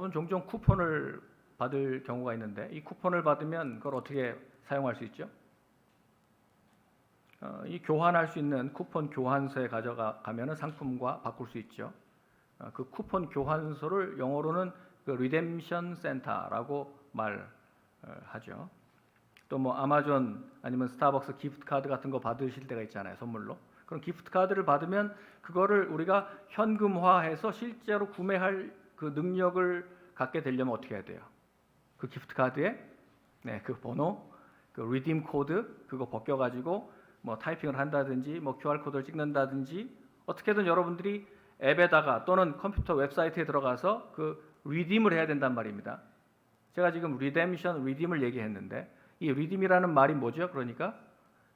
여러분 종종 쿠폰을 받을 경우가 있는데 이 쿠폰을 받으면 그걸 어떻게 사용할 수 있죠? 이 교환할 수 있는 쿠폰 교환소에 가져가면은 상품과 바꿀 수 있죠. 그 쿠폰 교환소를 영어로는 그 리뎀션 센터라고 말하죠. 또 뭐 아마존 아니면 스타벅스 기프트 카드 같은 거 받으실 때가 있잖아요, 선물로. 그런 기프트 카드를 받으면 그거를 우리가 현금화해서 실제로 구매할 그 능력을 갖게 되려면 어떻게 해야 돼요? 그 기프트 카드에 그 번호, 그 리딤 코드 그거 벗겨 가지고 뭐 타이핑을 한다든지 뭐 QR 코드를 찍는다든지 어떻게든 여러분들이 앱에다가 또는 컴퓨터 웹사이트에 들어가서 그 리딤을 해야 된단 말입니다. 제가 지금 리딤을 얘기했는데 이 리딤이라는 말이 뭐죠? 그러니까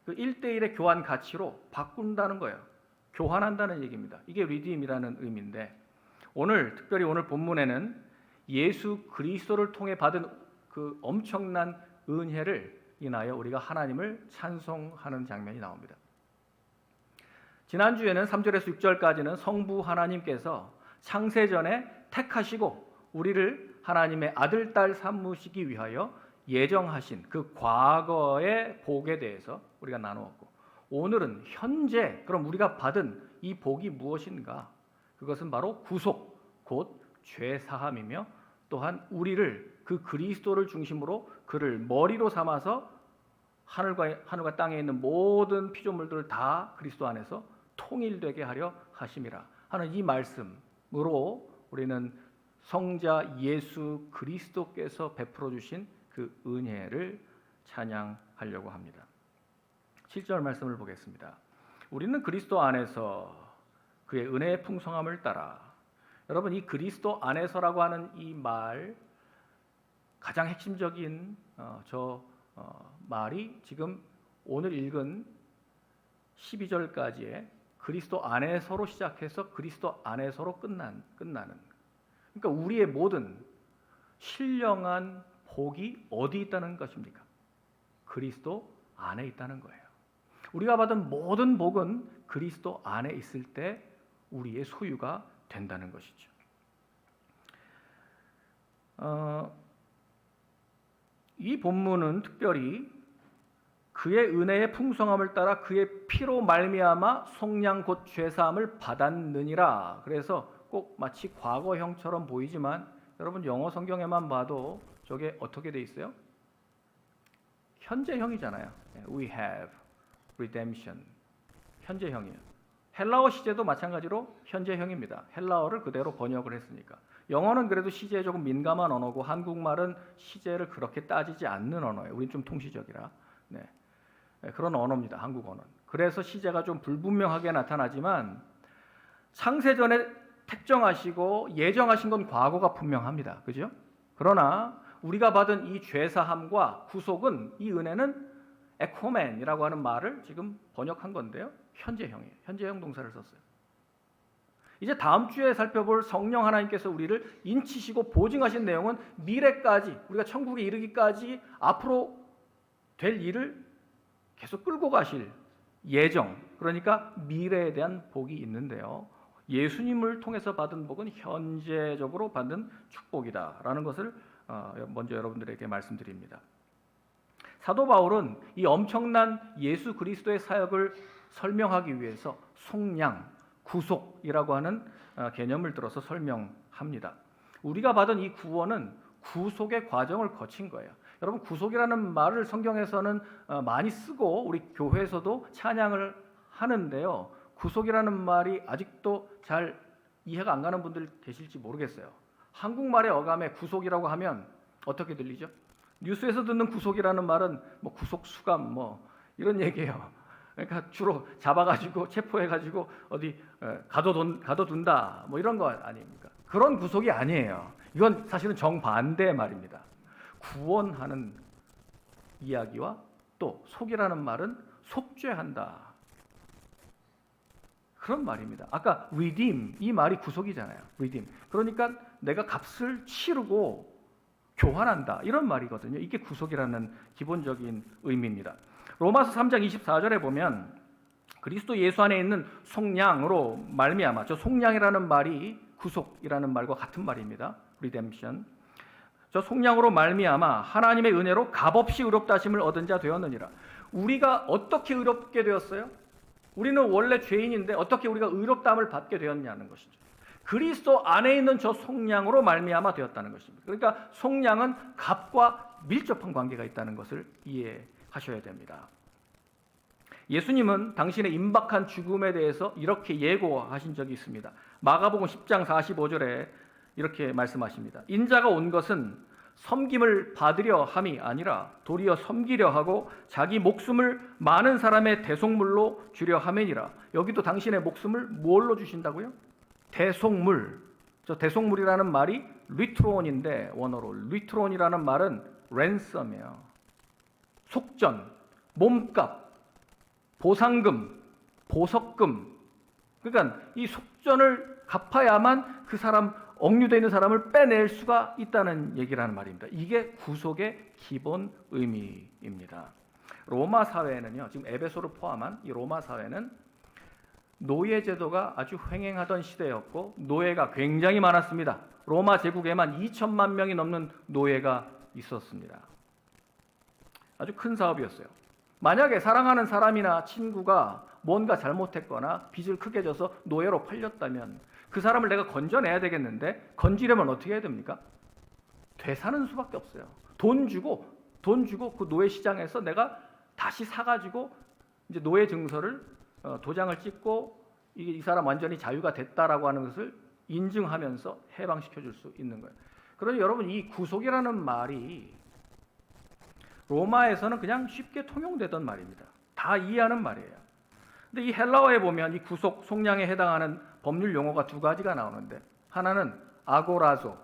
그 1대1의 교환 가치로 바꾼다는 거예요. 교환한다는 얘기입니다. 이게 리딤이라는 의미인데 특별히 오늘 본문에는 예수 그리스도를 통해 받은 그 엄청난 은혜를 인하여 우리가 하나님을 찬송하는 장면이 나옵니다. 지난주에는 3절에서 6절까지는 성부 하나님께서 창세전에 택하시고 우리를 하나님의 아들, 딸 삼으시기 위하여 예정하신 그 과거의 복에 대해서 우리가 나누었고 오늘은 현재 그럼 우리가 받은 이 복이 무엇인가? 그것은 바로 구속, 곧 죄사함이며 또한 우리를 그 그리스도를 중심으로 그를 머리로 삼아서 하늘과 땅에 있는 모든 피조물들을 다 그리스도 안에서 통일되게 하려 하심이라 하는 이 말씀으로 우리는 성자 예수 그리스도께서 베풀어 주신 그 은혜를 찬양하려고 합니다. 7절 말씀을 보겠습니다. 우리는 그리스도 안에서 그의 은혜의 풍성함을 따라 여러분 이 그리스도 안에서라고 하는 이 말 가장 핵심적인 말이 지금 오늘 읽은 12절까지의 그리스도 안에서로 시작해서 그리스도 안에서로 끝나는 그러니까 우리의 모든 신령한 복이 어디 있다는 것입니까? 그리스도 안에 있다는 거예요. 우리가 받은 모든 복은 그리스도 안에 있을 때 우리의 소유가 된다는 것이죠. 이 본문은 특별히 그의 은혜의 풍성함을 따라 그의 피로 말미암아 속량 곧 죄사함을 받았느니라. 그래서 꼭 마치 과거형처럼 보이지만 여러분 영어 성경에만 봐도 저게 어떻게 돼 있어요? 현재형이잖아요. We have redemption. 현재형이에요. 헬라어 시제도 마찬가지로 현재형입니다. 헬라어를 그대로 번역을 했으니까. 영어는 그래도 시제에 조금 민감한 언어고 한국말은 시제를 그렇게 따지지 않는 언어예요. 우린 좀 통시적이라. 그런 언어입니다. 한국어는. 그래서 시제가 좀 불분명하게 나타나지만 창세전에 택정하시고 예정하신 건 과거가 분명합니다. 그죠? 그러나 우리가 받은 이 죄사함과 구속은 이 은혜는 에코멘이라고 하는 말을 지금 번역한 건데요. 현재형이에요. 현재형 동사를 썼어요. 이제 다음 주에 살펴볼 성령 하나님께서 우리를 인치시고 보증하신 내용은 미래까지 우리가 천국에 이르기까지 앞으로 될 일을 계속 끌고 가실 예정, 그러니까 미래에 대한 복이 있는데요. 예수님을 통해서 받은 복은 현재적으로 받는 축복이다라는 것을 먼저 여러분들에게 말씀드립니다. 사도 바울은 이 엄청난 예수 그리스도의 사역을 설명하기 위해서 속량, 구속이라고 하는 개념을 들어서 설명합니다. 우리가 받은 이 구원은 구속의 과정을 거친 거예요. 여러분 구속이라는 말을 성경에서는 많이 쓰고 우리 교회에서도 찬양을 하는데요. 구속이라는 말이 아직도 잘 이해가 안 가는 분들 계실지 모르겠어요. 한국말의 어감에 구속이라고 하면 어떻게 들리죠? 뉴스에서 듣는 구속이라는 말은 뭐 구속 수감 뭐 이런 얘기예요. 그러니까 주로 잡아가지고 체포해가지고 어디 가둬둔다 뭐 이런 거 아닙니까? 그런 구속이 아니에요. 이건 사실은 정반대의 말입니다. 구원하는 이야기와 또 속이라는 말은 속죄한다. 그런 말입니다. 아까 redeem 이 말이 구속이잖아요. redeem. 그러니까 내가 값을 치르고 교환한다. 이런 말이거든요. 이게 구속이라는 기본적인 의미입니다. 로마서 3장 24절에 보면 그리스도 예수 안에 있는 속량으로 말미암아 저 속량이라는 말이 구속이라는 말과 같은 말입니다. redemption. 저 속량으로 말미암아 하나님의 은혜로 값없이 의롭다 하심을 얻은 자 되었느니라. 우리가 어떻게 의롭게 되었어요? 우리는 원래 죄인인데 어떻게 우리가 의롭다함을 받게 되었냐는 것이죠. 그리스도 안에 있는 저 속량으로 말미암아 되었다는 것입니다. 그러니까 속량은 값과 밀접한 관계가 있다는 것을 이해하셔야 됩니다. 예수님은 당신의 임박한 죽음에 대해서 이렇게 예고하신 적이 있습니다. 마가복음 10장 45절에 이렇게 말씀하십니다. 인자가 온 것은 섬김을 받으려 함이 아니라 도리어 섬기려 하고 자기 목숨을 많은 사람의 대속물로 주려 함이니라. 여기도 당신의 목숨을 뭘로 주신다고요? 대속물. 저 대속물이라는 말이 리트론인데 원어로 리트론이라는 말은 랜섬이에요. 속전, 몸값, 보상금, 보석금. 그러니까 이 속전을 갚아야만 그 사람 억류되어 있는 사람을 빼낼 수가 있다는 얘기라는 말입니다. 이게 구속의 기본 의미입니다. 로마 사회는요, 지금 에베소를 포함한 이 로마 사회는 노예 제도가 아주 횡행하던 시대였고 노예가 굉장히 많았습니다. 로마 제국에만 2천만 명이 넘는 노예가 있었습니다. 아주 큰 사업이었어요. 만약에 사랑하는 사람이나 친구가 뭔가 잘못했거나 빚을 크게 져서 노예로 팔렸다면 그 사람을 내가 건져내야 되겠는데 건지려면 어떻게 해야 됩니까? 되사는 수밖에 없어요. 돈 주고 그 노예 시장에서 내가 다시 사가지고 이제 노예 증서를 도장을 찍고 이 사람 완전히 자유가 됐다라고 하는 것을 인증하면서 해방시켜 줄 수 있는 거예요. 그러니 여러분 이 구속이라는 말이 로마에서는 그냥 쉽게 통용되던 말입니다. 다 이해하는 말이에요. 근데 이 헬라어에 보면 이 구속, 속량에 해당하는 법률 용어가 두 가지가 나오는데 하나는 아고라조,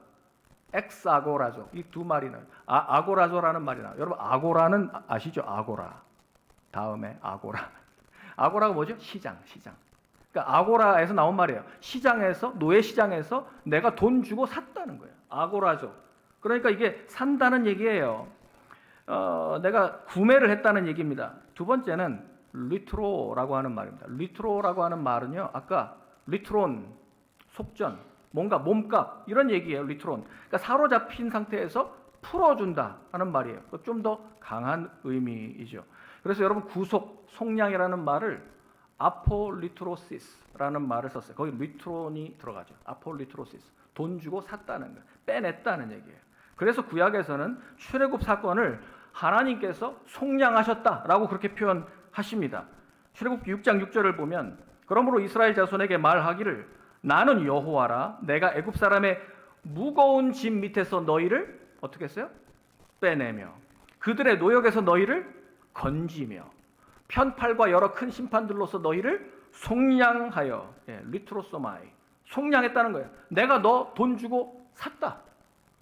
엑스아고라조 이 두 말이 나와요. 아고라조라는 말이 나와요. 여러분 아고라는 아시죠? 아고라. 다음에 아고라. 아고라가 뭐죠? 시장. 그러니까 아고라에서 나온 말이에요. 시장에서 노예 시장에서 내가 돈 주고 샀다는 거예요. 아고라조. 그러니까 이게 산다는 얘기예요. 내가 구매를 했다는 얘기입니다. 두 번째는 리트로라고 하는 말입니다. 리트로라고 하는 말은요, 아까 리트론, 속전, 뭔가 몸값 이런 얘기예요. 리트론. 그러니까 사로잡힌 상태에서 풀어준다 하는 말이에요. 좀 더 강한 의미이죠. 그래서 여러분 구속, 속량이라는 말을 아폴리트로시스라는 말을 썼어요. 거기 리트론이 들어가죠. 아폴리트로시스. 돈 주고 샀다는 거예요. 빼냈다는 얘기예요. 그래서 구약에서는 출애굽 사건을 하나님께서 속량하셨다라고 그렇게 표현하십니다. 출애굽기 6장 6절을 보면 그러므로 이스라엘 자손에게 말하기를 나는 여호와라 내가 애굽 사람의 무거운 짐 밑에서 너희를 어떻게 했어요? 빼내며 그들의 노역에서 너희를 건지며 편팔과 여러 큰 심판들로서 너희를 속량하여 리트로소마이 속량했다는 거예요. 내가 너 돈 주고 샀다.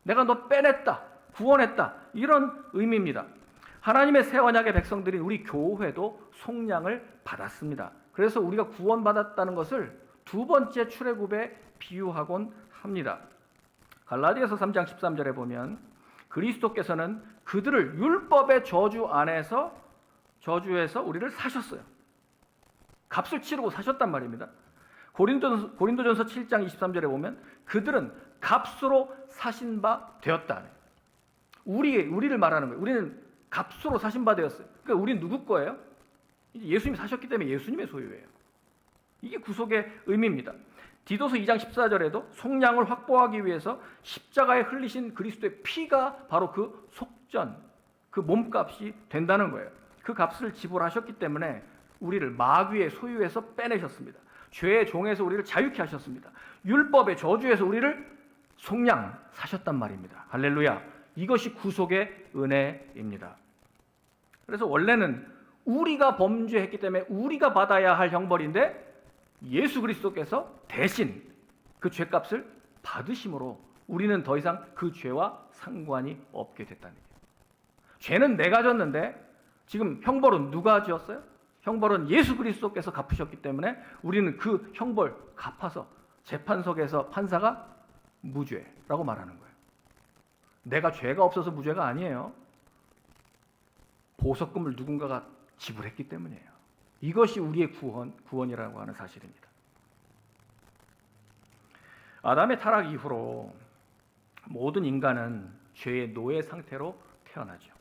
내가 너 빼냈다. 구원했다. 이런 의미입니다. 하나님의 새 언약의 백성들인 우리 교회도 속량을 받았습니다. 그래서 우리가 구원받았다는 것을 두 번째 출애굽에 비유하곤 합니다. 갈라디아서 3장 13절에 보면 그리스도께서는 그들을 율법의 저주에서 우리를 사셨어요. 값을 치르고 사셨단 말입니다. 고린도전서 7장 23절에 보면 그들은 값으로 사신 바 되었다. 우리를 말하는 거예요. 우리는 값으로 사신 바 되었어요. 그러니까 우리는 누구 거예요? 예수님이 사셨기 때문에 예수님의 소유예요. 이게 구속의 의미입니다. 디도서 2장 14절에도 속량을 확보하기 위해서 십자가에 흘리신 그리스도의 피가 바로 그 속전, 그 몸값이 된다는 거예요. 그 값을 지불하셨기 때문에 우리를 마귀의 소유에서 빼내셨습니다. 죄의 종에서 우리를 자유케 하셨습니다. 율법의 저주에서 우리를 속량 사셨단 말입니다. 할렐루야. 이것이 구속의 은혜입니다. 그래서 원래는 우리가 범죄했기 때문에 우리가 받아야 할 형벌인데 예수 그리스도께서 대신 그 죄값을 받으심으로 우리는 더 이상 그 죄와 상관이 없게 됐다는 얘기예요. 죄는 내가 졌는데 지금 형벌은 누가 지었어요? 형벌은 예수 그리스도께서 갚으셨기 때문에 우리는 그 형벌 갚아서 재판석에서 판사가 무죄라고 말하는 거예요. 내가 죄가 없어서 무죄가 아니에요. 보석금을 누군가가 지불했기 때문이에요. 이것이 우리의 구원이라고 하는 사실입니다. 아담의 타락 이후로 모든 인간은 죄의 노예 상태로 태어나죠.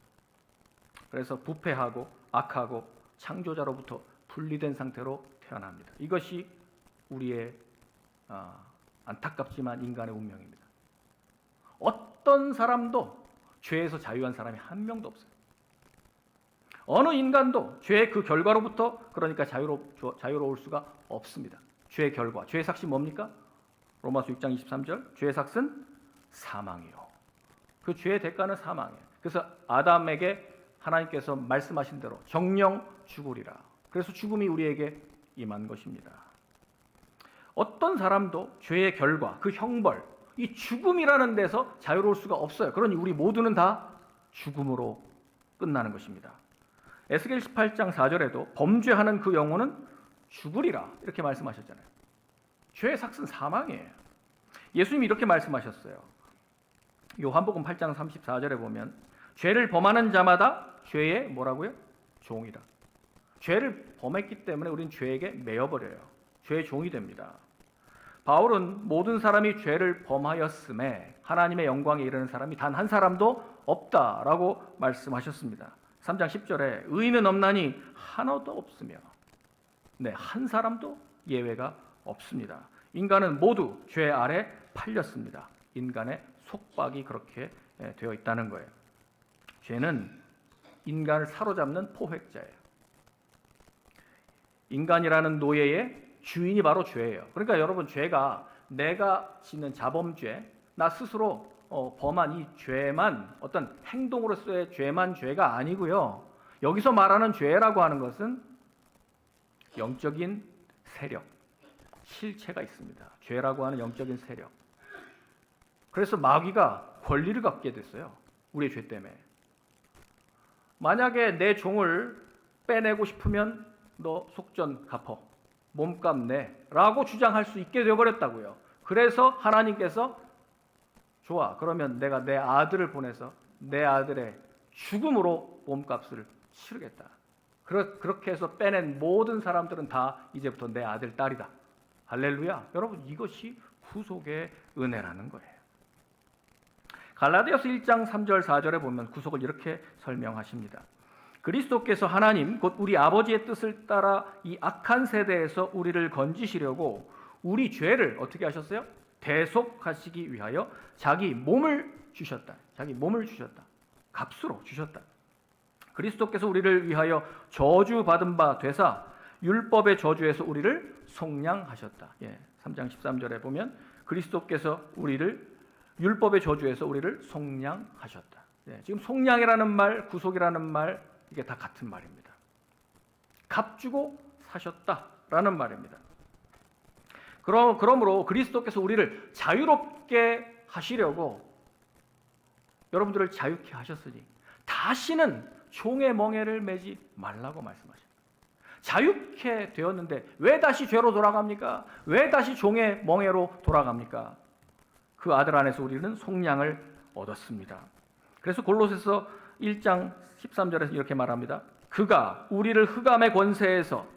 그래서 부패하고 악하고 창조자로부터 분리된 상태로 태어납니다. 이것이 우리의 안타깝지만 인간의 운명입니다. 어떤 사람도 죄에서 자유한 사람이 한 명도 없어요. 어느 인간도 죄의 그 결과로부터 그러니까 자유로울 수가 없습니다. 죄의 결과, 죄의 삭시 뭡니까? 로마서 6장 23절 죄의 삭은 사망이요. 그 죄의 대가는 사망이에요. 그래서 아담에게 하나님께서 말씀하신 대로 정령 죽으리라. 그래서 죽음이 우리에게 임한 것입니다. 어떤 사람도 죄의 결과, 그 형벌, 이 죽음이라는 데서 자유로울 수가 없어요. 그러니 우리 모두는 다 죽음으로 끝나는 것입니다. 에스겔 18장 4절에도 범죄하는 그 영혼은 죽으리라 이렇게 말씀하셨잖아요. 죄의 삭은 사망이에요. 예수님이 이렇게 말씀하셨어요. 요한복음 8장 34절에 보면 죄를 범하는 자마다 죄의 뭐라고요? 종이다. 죄를 범했기 때문에 우리는 죄에게 매여버려요. 죄의 종이 됩니다. 바울은 모든 사람이 죄를 범하였음에 하나님의 영광에 이르는 사람이 단 한 사람도 없다라고 말씀하셨습니다. 3장 10절에 의인은 없나니 하나도 없으며 한 사람도 예외가 없습니다. 인간은 모두 죄 아래 팔렸습니다. 인간의 속박이 그렇게 되어 있다는 거예요. 죄는 인간을 사로잡는 포획자예요. 인간이라는 노예의 주인이 바로 죄예요. 그러니까 여러분 죄가 내가 짓는 자범죄, 나 스스로 범한 이 죄만 어떤 행동으로서의 죄만 죄가 아니고요. 여기서 말하는 죄라고 하는 것은 영적인 세력, 실체가 있습니다. 죄라고 하는 영적인 세력. 그래서 마귀가 권리를 갖게 됐어요. 우리의 죄 때문에. 만약에 내 종을 빼내고 싶으면 너 속전 갚어, 몸값 내 라고 주장할 수 있게 되어버렸다고요. 그래서 하나님께서 좋아, 그러면 내가 내 아들을 보내서 내 아들의 죽음으로 몸값을 치르겠다. 그렇게 해서 빼낸 모든 사람들은 다 이제부터 내 아들, 딸이다. 할렐루야. 여러분, 이것이 구속의 은혜라는 거예요. 갈라디아서 1장 3절 4절에 보면 구속을 이렇게 설명하십니다. 그리스도께서 하나님 곧 우리 아버지의 뜻을 따라 이 악한 세대에서 우리를 건지시려고 우리 죄를 어떻게 하셨어요? 대속하시기 위하여 자기 몸을 주셨다. 자기 몸을 주셨다. 값으로 주셨다. 그리스도께서 우리를 위하여 저주받은 바 되사 율법의 저주에서 우리를 속량하셨다. 3장 13절에 보면 그리스도께서 우리를 율법의 저주에서 우리를 속량하셨다. 지금 속량이라는 말, 구속이라는 말 이게 다 같은 말입니다. 값 주고 사셨다라는 말입니다. 그러므로 그리스도께서 우리를 자유롭게 하시려고 여러분들을 자유케 하셨으니 다시는 종의 멍에를 매지 말라고 말씀하십니다. 자유케 되었는데 왜 다시 죄로 돌아갑니까? 왜 다시 종의 멍에로 돌아갑니까? 그 아들 안에서 우리는 속량을 얻었습니다. 그래서 골로새서 1장 13절에서 이렇게 말합니다. 그가 우리를 흑암의 권세에서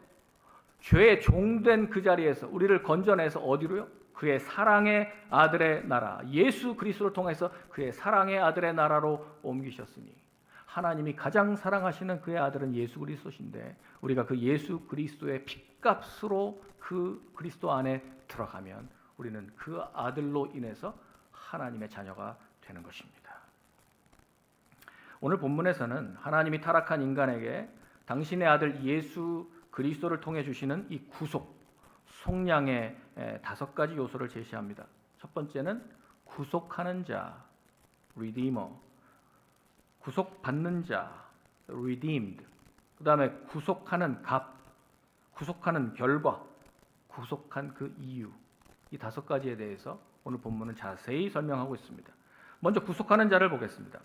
죄의 종된 그 자리에서 우리를 건져내서 어디로요? 그의 사랑의 아들의 나라, 예수 그리스도를 통해서 그의 사랑의 아들의 나라로 옮기셨으니 하나님이 가장 사랑하시는 그의 아들은 예수 그리스도신데 우리가 그 예수 그리스도의 핏값으로 그 그리스도 안에 들어가면 우리는 그 아들로 인해서 하나님의 자녀가 되는 것입니다. 오늘 본문에서는 하나님이 타락한 인간에게 당신의 아들 예수 그리스도를 통해 주시는 이 구속, 속량의 5가지 요소를 제시합니다. 첫 번째는 구속하는 자, redeemer. 구속받는 자, redeemed. 그 다음에 구속하는 값, 구속하는 결과, 구속한 그 이유. 이 5가지에 대해서 오늘 본문은 자세히 설명하고 있습니다. 먼저 구속하는 자를 보겠습니다.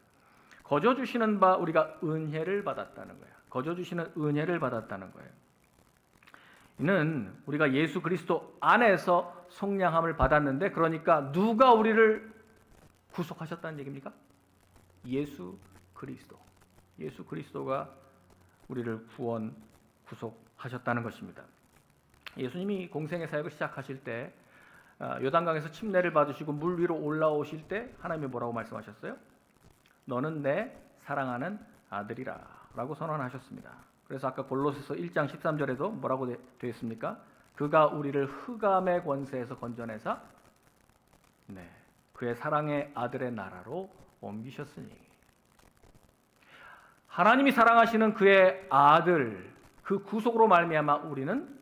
거저 주시는 바 우리가 은혜를 받았다는 거예요. 거저 주시는 은혜를 받았다는 거예요. 이는 우리가 예수 그리스도 안에서 속량함을 받았는데 그러니까 누가 우리를 구속하셨다는 얘기입니까? 예수 그리스도. 예수 그리스도가 우리를 구원, 구속하셨다는 것입니다. 예수님이 공생의 사역을 시작하실 때 요단강에서 침례를 받으시고 물 위로 올라오실 때 하나님이 뭐라고 말씀하셨어요? 너는 내 사랑하는 아들이라 라고 선언하셨습니다. 그래서 아까 골로새서 1장 13절에도 뭐라고 되어 있습니까? 그가 우리를 흑암의 권세에서 건져내사 그의 사랑의 아들의 나라로 옮기셨으니, 하나님이 사랑하시는 그의 아들, 그 구속으로 말미암아 우리는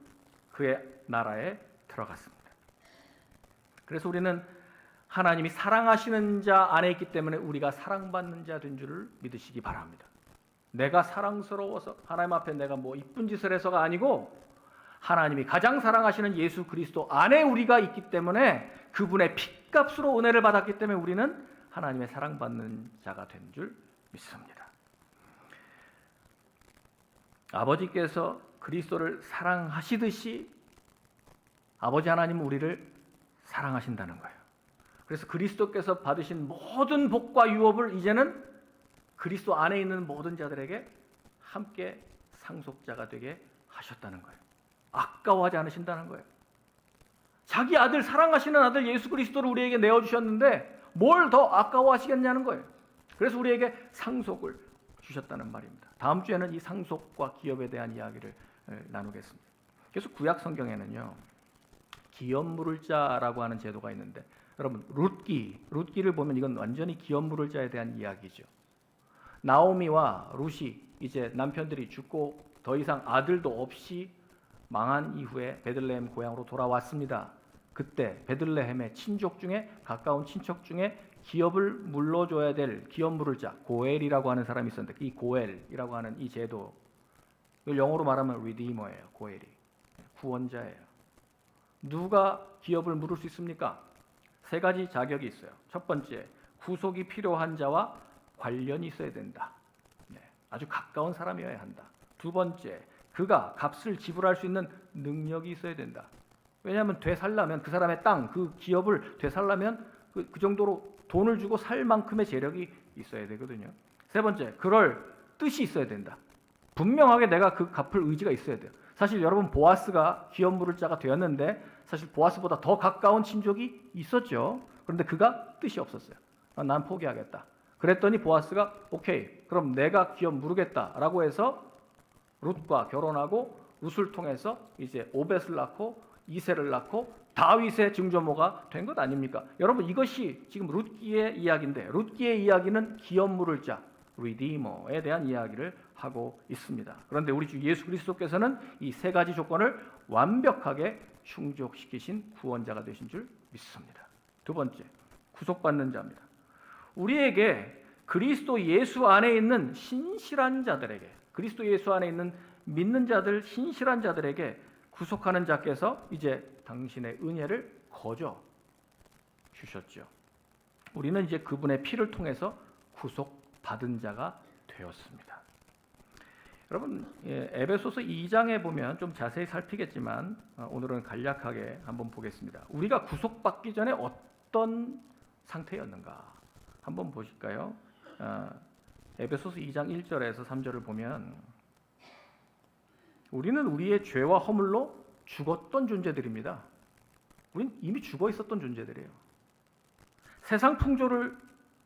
그의 나라에 들어갔습니다. 그래서 우리는 하나님이 사랑하시는 자 안에 있기 때문에 우리가 사랑받는 자 된 줄을 믿으시기 바랍니다. 내가 사랑스러워서 하나님 앞에 내가 뭐 이쁜 짓을 해서가 아니고, 하나님이 가장 사랑하시는 예수 그리스도 안에 우리가 있기 때문에, 그분의 핏값으로 은혜를 받았기 때문에 우리는 하나님의 사랑받는 자가 된 줄 믿습니다. 아버지께서 그리스도를 사랑하시듯이 아버지 하나님은 우리를 사랑하신다는 거예요. 그래서 그리스도께서 받으신 모든 복과 유업을 이제는 그리스도 안에 있는 모든 자들에게 함께 상속자가 되게 하셨다는 거예요. 아까워하지 않으신다는 거예요. 자기 아들, 사랑하시는 아들 예수 그리스도를 우리에게 내어주셨는데 뭘 더 아까워하시겠냐는 거예요. 그래서 우리에게 상속을 주셨다는 말입니다. 다음 주에는 이 상속과 기업에 대한 이야기를 나누겠습니다. 그래서 구약 성경에는요, 기업 물을 자라고 하는 제도가 있는데, 여러분 룻기를 보면 이건 완전히 기업 물을 자에 대한 이야기죠. 나오미와 룻이 이제 남편들이 죽고 더 이상 아들도 없이 망한 이후에 베들레헴 고향으로 돌아왔습니다. 그때 베들레헴의 친족 중에, 가까운 친척 중에 기업을 물러줘야 될 기업 물을 자, 고엘이라고 하는 사람이 있었는데, 이 고엘이라고 하는 이 제도, 이걸 영어로 말하면 redeemer예요. 고엘이 구원자예요. 누가 기업을 물을 수 있습니까? 세 가지 자격이 있어요. 첫 번째, 구속이 필요한 자와 관련이 있어야 된다. 아주 가까운 사람이어야 한다. 두 번째, 그가 값을 지불할 수 있는 능력이 있어야 된다. 왜냐하면 되살려면 그 사람의 땅, 그 기업을 되살려면 그 정도로 돈을 주고 살 만큼의 재력이 있어야 되거든요. 세 번째, 그럴 뜻이 있어야 된다. 분명하게 내가 그 갚을 의지가 있어야 돼요. 사실 여러분, 보아스가 기업 물을 자가 되었는데 사실 보아스보다 더 가까운 친족이 있었죠. 그런데 그가 뜻이 없었어요. 난 포기하겠다. 그랬더니 보아스가 오케이, 그럼 내가 기업 물으겠다라고 해서 룻과 결혼하고 룻을 통해서 이제 오벳을 낳고 이세를 낳고 다윗의 증조모가 된 것 아닙니까? 여러분, 이것이 지금 룻기의 이야기인데, 룻기의 이야기는 기업 물을 자, 리디머에 대한 이야기를 하고 있습니다. 그런데 우리 주 예수 그리스도께서는 이 세 가지 조건을 완벽하게 충족시키신 구원자가 되신 줄 믿습니다. 두 번째, 구속받는 자입니다. 우리에게 그리스도 예수 안에 있는 신실한 자들에게, 그리스도 예수 안에 있는 믿는 자들, 신실한 자들에게 구속하는 자께서 이제 당신의 은혜를 거저 주셨죠. 우리는 이제 그분의 피를 통해서 구속받은 자가 되었습니다. 여러분, 에베소서 2장에 보면 좀 자세히 살피겠지만 오늘은 간략하게 한번 보겠습니다. 우리가 구속받기 전에 어떤 상태였는가 한번 보실까요? 에베소서 2장 1절에서 3절을 보면, 우리는 우리의 죄와 허물로 죽었던 존재들입니다. 우린 이미 죽어 있었던 존재들이에요. 세상 풍조를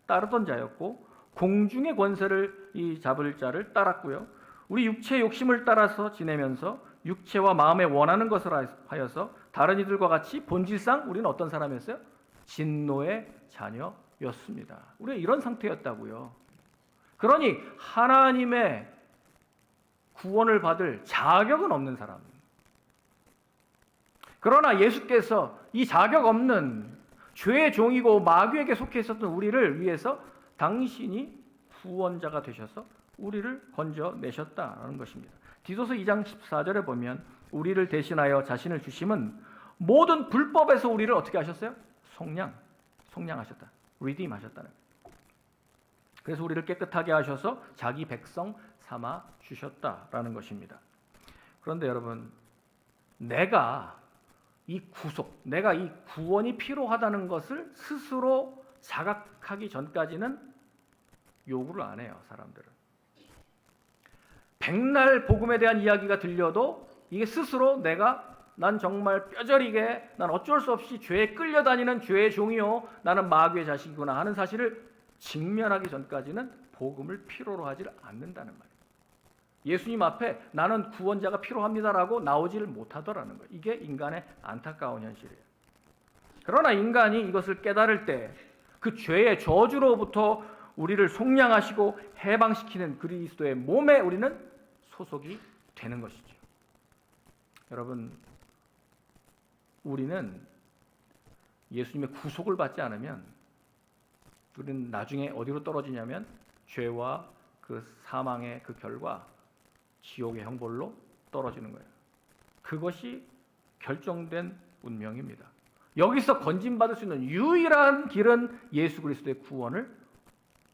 따르던 자였고 공중의 권세를 잡을 자를 따랐고요. 우리 육체의 욕심을 따라서 지내면서 육체와 마음에 원하는 것을 하여서 다른 이들과 같이 본질상 우리는 어떤 사람이었어요? 진노의 자녀였습니다. 우리가 이런 상태였다고요. 그러니 하나님의 구원을 받을 자격은 없는 사람. 그러나 예수께서 이 자격 없는 죄의 종이고 마귀에게 속해 있었던 우리를 위해서 당신이 구원자가 되셔서 우리를 건져내셨다는 것입니다. 디도서 2장 14절에 보면 우리를 대신하여 자신을 주심은 모든 불법에서 우리를 어떻게 하셨어요? 속량하셨다. 리딤하셨다는 거예요. 그래서 우리를 깨끗하게 하셔서 자기 백성 삼아 주셨다라는 것입니다. 그런데 여러분, 내가 이 구원이 필요하다는 것을 스스로 자각하기 전까지는 요구를 안 해요, 사람들은. 백날 복음에 대한 이야기가 들려도 이게 스스로 내가 난 정말 뼈저리게 난 어쩔 수 없이 죄에 끌려다니는 죄의 종이요 나는 마귀의 자식이구나 하는 사실을 직면하기 전까지는 복음을 필요로 하지 않는다는 말이에요. 예수님 앞에 나는 구원자가 필요합니다라고 나오지를 못하더라는 거예요. 이게 인간의 안타까운 현실이에요. 그러나 인간이 이것을 깨달을 때 그 죄의 저주로부터 우리를 속량하시고 해방시키는 그리스도의 몸에 우리는 소속이 되는 것이죠. 여러분, 우리는 예수님의 구속을 받지 않으면 우리는 나중에 어디로 떨어지냐면 죄와 그 사망의 그 결과 지옥의 형벌로 떨어지는 거예요. 그것이 결정된 운명입니다. 여기서 건진받을 수 있는 유일한 길은 예수 그리스도의 구원을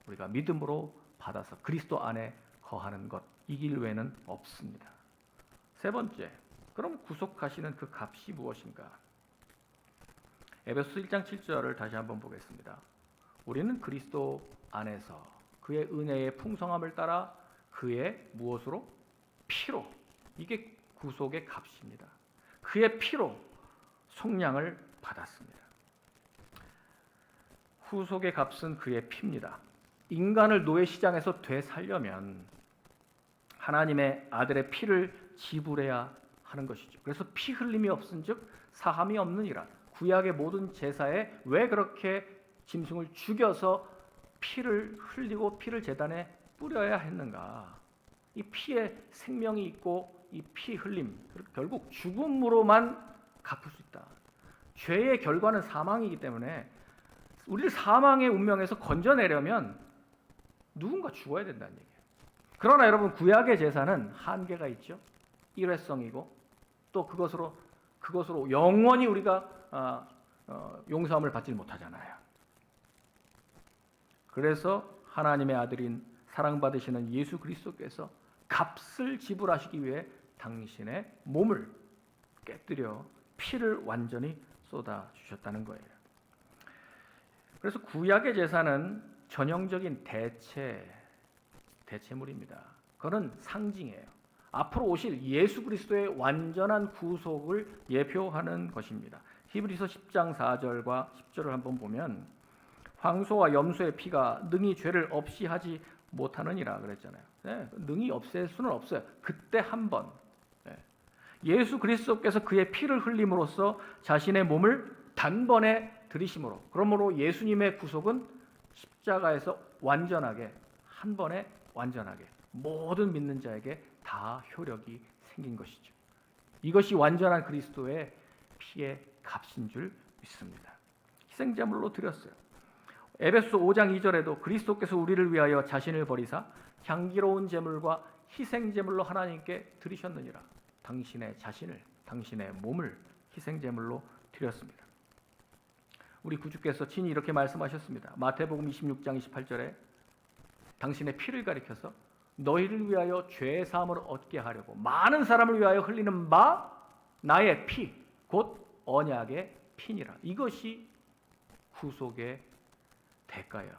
우리가 믿음으로 받아서 그리스도 안에 거하는 것, 이 길 외에는 없습니다. 세 번째, 그럼 구속하시는 그 값이 무엇인가? 에베소서 1장 7절을 다시 한번 보겠습니다. 우리는 그리스도 안에서 그의 은혜의 풍성함을 따라 그의 무엇으로? 피로. 이게 구속의 값입니다. 그의 피로 속량을 받았습니다. 구속의 값은 그의 피입니다. 인간을 노예 시장에서 되살려면 하나님의 아들의 피를 지불해야 하는 것이죠. 그래서 피 흘림이 없은즉 사함이 없느니라. 구약의 모든 제사에 왜 그렇게 짐승을 죽여서 피를 흘리고 피를 제단에 뿌려야 했는가? 이 피에 생명이 있고 이 피 흘림, 결국 죽음으로만 갚을 수 있다. 죄의 결과는 사망이기 때문에 우리를 사망의 운명에서 건져내려면 누군가 죽어야 된다는 얘기예요. 그러나 여러분, 구약의 제사는 한계가 있죠. 일회성이고 또 그것으로 영원히 우리가 용서함을 받지 못하잖아요. 그래서 하나님의 아들인 사랑받으시는 예수 그리스도께서 값을 지불하시기 위해 당신의 몸을 깨뜨려 피를 완전히 쏟아 주셨다는 거예요. 그래서 구약의 제사는 전형적인 대체물입니다. 그거는 상징이에요. 앞으로 오실 예수 그리스도의 완전한 구속을 예표하는 것입니다. 히브리서 10장 4절과 10절을 한번 보면 황소와 염소의 피가 능히 죄를 없이 하지 못하느니라 그랬잖아요. 네, 능히 없앨 수는 없어요. 그때 한 번. 네. 예수 그리스도께서 그의 피를 흘림으로써 자신의 몸을 단번에 들이심으로, 그러므로 예수님의 구속은 십자가에서 완전하게, 한 번에 완전하게 모든 믿는 자에게 다 효력이 생긴 것이죠. 이것이 완전한 그리스도의 피의 값인 줄 믿습니다. 희생제물로 드렸어요. 에베소 5장 2절에도 그리스도께서 우리를 위하여 자신을 버리사 향기로운 제물과 희생제물로 하나님께 드리셨느니라. 당신의 자신을, 당신의 몸을 희생제물로 드렸습니다. 우리 구주께서 친히 이렇게 말씀하셨습니다. 마태복음 26장 28절에 당신의 피를 가리켜서 너희를 위하여 죄 사함을 얻게 하려고 많은 사람을 위하여 흘리는 바 나의 피, 곧 언약의 피니라. 이것이 구속의 대가예요.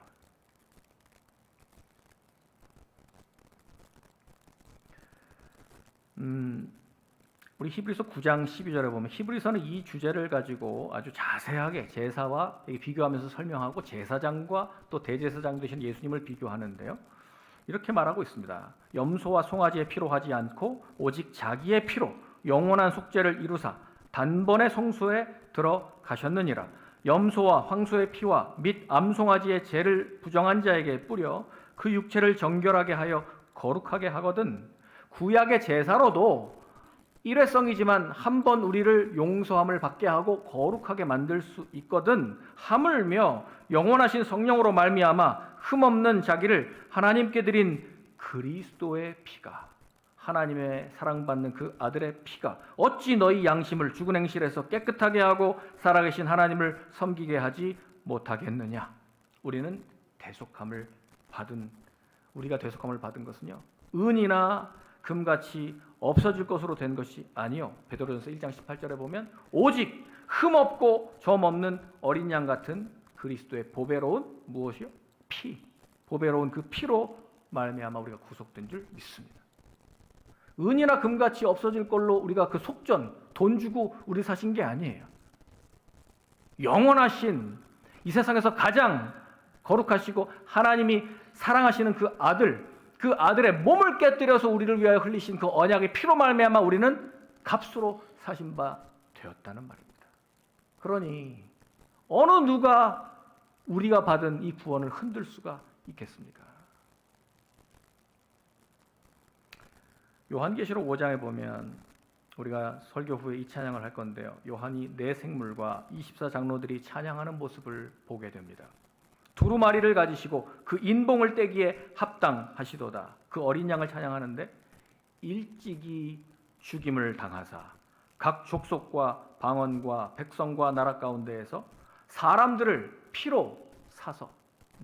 우리 히브리서 9장 12절에 보면 히브리서는 이 주제를 가지고 아주 자세하게 제사와 비교하면서 설명하고 제사장과 또 대제사장 되신 예수님을 비교하는데요. 이렇게 말하고 있습니다. 염소와 송아지의 피로 하지 않고 오직 자기의 피로 영원한 속죄를 이루사 단번에 성소에 들어가셨느니라. 염소와 황소의 피와 및 암송아지의 죄를 부정한 자에게 뿌려 그 육체를 정결하게 하여 거룩하게 하거든. 구약의 제사로도 일회성이지만 한 번 우리를 용서함을 받게 하고 거룩하게 만들 수 있거든. 하물며 영원하신 성령으로 말미암아 흠없는 자기를 하나님께 드린 그리스도의 피가, 하나님의 사랑받는 그 아들의 피가 어찌 너희 양심을 죽은 행실에서 깨끗하게 하고 살아계신 하나님을 섬기게 하지 못하겠느냐. 우리가 대속함을 받은 것은요, 은이나 금같이 없어질 것으로 된 것이 아니요. 베드로전서 1장 18절에 보면 오직 흠없고 점없는 어린 양 같은 그리스도의 보배로운 무엇이요? 피. 보배로운 그 피로 말미암아 우리가 구속된 줄 믿습니다. 은이나 금같이 없어질 걸로 우리가 그 속전, 돈 주고 우리 사신 게 아니에요. 영원하신 이 세상에서 가장 거룩하시고 하나님이 사랑하시는 그 아들의 몸을 깨뜨려서 우리를 위하여 흘리신 그 언약의 피로 말미암아 우리는 값으로 사신 바 되었다는 말입니다. 그러니 어느 누가 우리가 받은 이 구원을 흔들 수가 있겠습니까? 요한계시록 5장에 보면 우리가 설교 후에 이 찬양을 할 건데요. 요한이 네 생물과 24장로들이 찬양하는 모습을 보게 됩니다. 두루마리를 가지시고 그 인봉을 떼기에 합당하시도다. 그 어린 양을 찬양하는데 일찍이 죽임을 당하사 각 족속과 방언과 백성과 나라 가운데에서 사람들을 피로 사서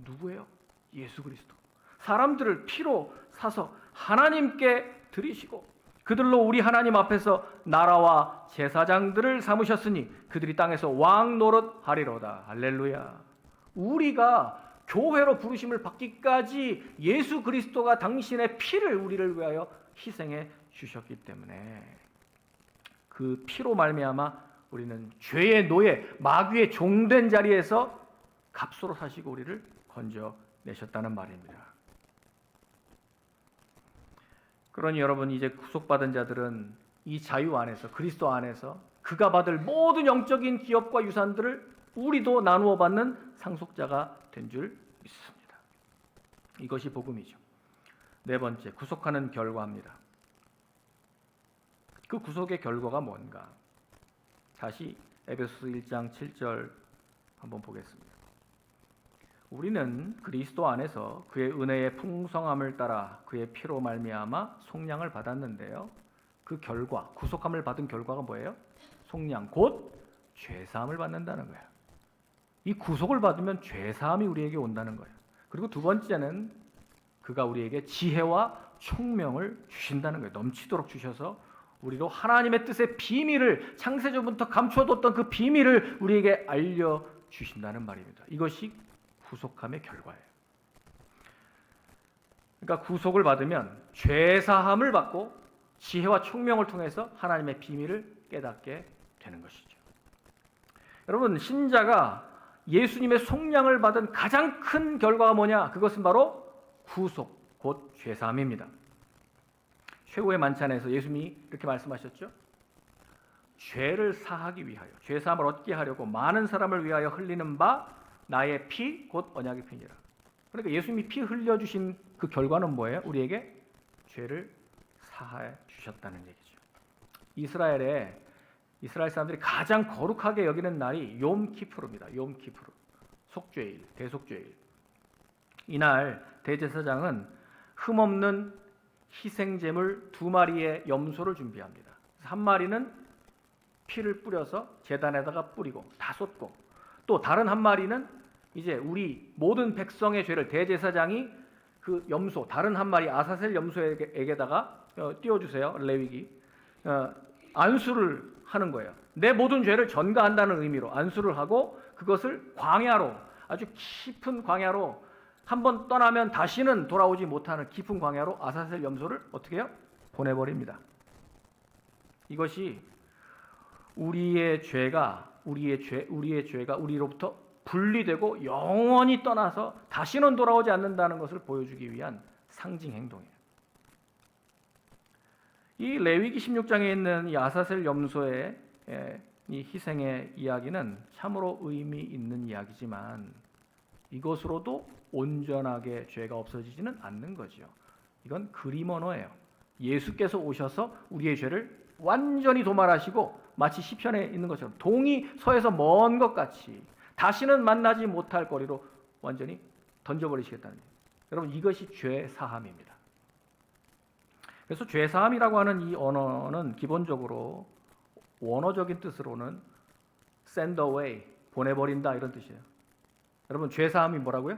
누구예요? 예수 그리스도. 사람들을 피로 사서 하나님께 드리시고 그들로 우리 하나님 앞에서 나라와 제사장들을 삼으셨으니 그들이 땅에서 왕 노릇 하리로다. 할렐루야. 우리가 교회로 부르심을 받기까지 예수 그리스도가 당신의 피를 우리를 위하여 희생해 주셨기 때문에 그 피로 말미암아 우리는 죄의 노예, 마귀의 종된 자리에서 값으로 사시고 우리를 건져내셨다는 말입니다. 그러니 여러분 이제 구속받은 자들은 이 자유 안에서 그리스도 안에서 그가 받을 모든 영적인 기업과 유산들을 우리도 나누어 받는 상속자가 된 줄 믿습니다. 이것이 복음이죠. 네 번째, 구속하는 결과입니다. 그 구속의 결과가 뭔가? 다시 에베소서 1장 7절 한번 보겠습니다. 우리는 그리스도 안에서 그의 은혜의 풍성함을 따라 그의 피로 말미암아 속량을 받았는데요. 그 결과, 구속함을 받은 결과가 뭐예요? 속량, 곧 죄사함을 받는다는 거예요. 이 구속을 받으면 죄사함이 우리에게 온다는 거예요. 그리고 두 번째는 그가 우리에게 지혜와 총명을 주신다는 거예요. 넘치도록 주셔서 우리로 하나님의 뜻의 비밀을 창세전부터 감춰뒀던 그 비밀을 우리에게 알려주신다는 말입니다. 이것이 구속함의 결과예요. 그러니까 구속을 받으면 죄사함을 받고 지혜와 총명을 통해서 하나님의 비밀을 깨닫게 되는 것이죠. 여러분, 신자가 예수님의 속량을 받은 가장 큰 결과가 뭐냐? 그것은 바로 구속, 곧 죄사함입니다. 최후의 만찬에서 예수님이 이렇게 말씀하셨죠. 죄를 사하기 위하여, 죄사함을 얻게 하려고 많은 사람을 위하여 흘리는 바 나의 피, 곧 언약의 피니라. 그러니까 예수님이 피 흘려주신 그 결과는 뭐예요? 우리에게 죄를 사해 주셨다는 얘기죠. 이스라엘 사람들이 가장 거룩하게 여기는 날이 욤키푸르입니다. 욤키푸르, 속죄일, 대속죄일. 이날 대제사장은 흠없는 희생제물 2마리의 염소를 준비합니다. 한 마리는 피를 뿌려서 제단에다가 뿌리고 다 쏟고, 또 다른 한 마리는 이제 우리 모든 백성의 죄를 대제사장이 그 염소, 다른 한 마리 아사셀 염소에게다가 띄워주세요. 레위기 안수를 하는 거예요. 내 모든 죄를 전가한다는 의미로 안수를 하고 그것을 광야로, 아주 깊은 광야로, 한번 떠나면 다시는 돌아오지 못하는 깊은 광야로 아사셀 염소를 어떻게 해요? 보내버립니다. 이것이 우리의 죄가 우리로부터 분리되고 영원히 떠나서 다시는 돌아오지 않는다는 것을 보여주기 위한 상징 행동이에요. 이 레위기 16장에 있는 이 아사셀 염소의 이 희생의 이야기는 참으로 의미 있는 이야기지만 이것으로도 온전하게 죄가 없어지지는 않는 거죠. 이건 그림 언어예요. 예수께서 오셔서 우리의 죄를 완전히 도말하시고 마치 시편에 있는 것처럼 동이 서에서 먼 것 같이 다시는 만나지 못할 거리로 완전히 던져버리시겠다는 거예요. 여러분, 이것이 죄 사함입니다. 그래서 죄 사함이라고 하는 이 언어는 기본적으로 원어적인 뜻으로는 send away, 보내버린다, 이런 뜻이에요. 여러분, 죄 사함이 뭐라고요?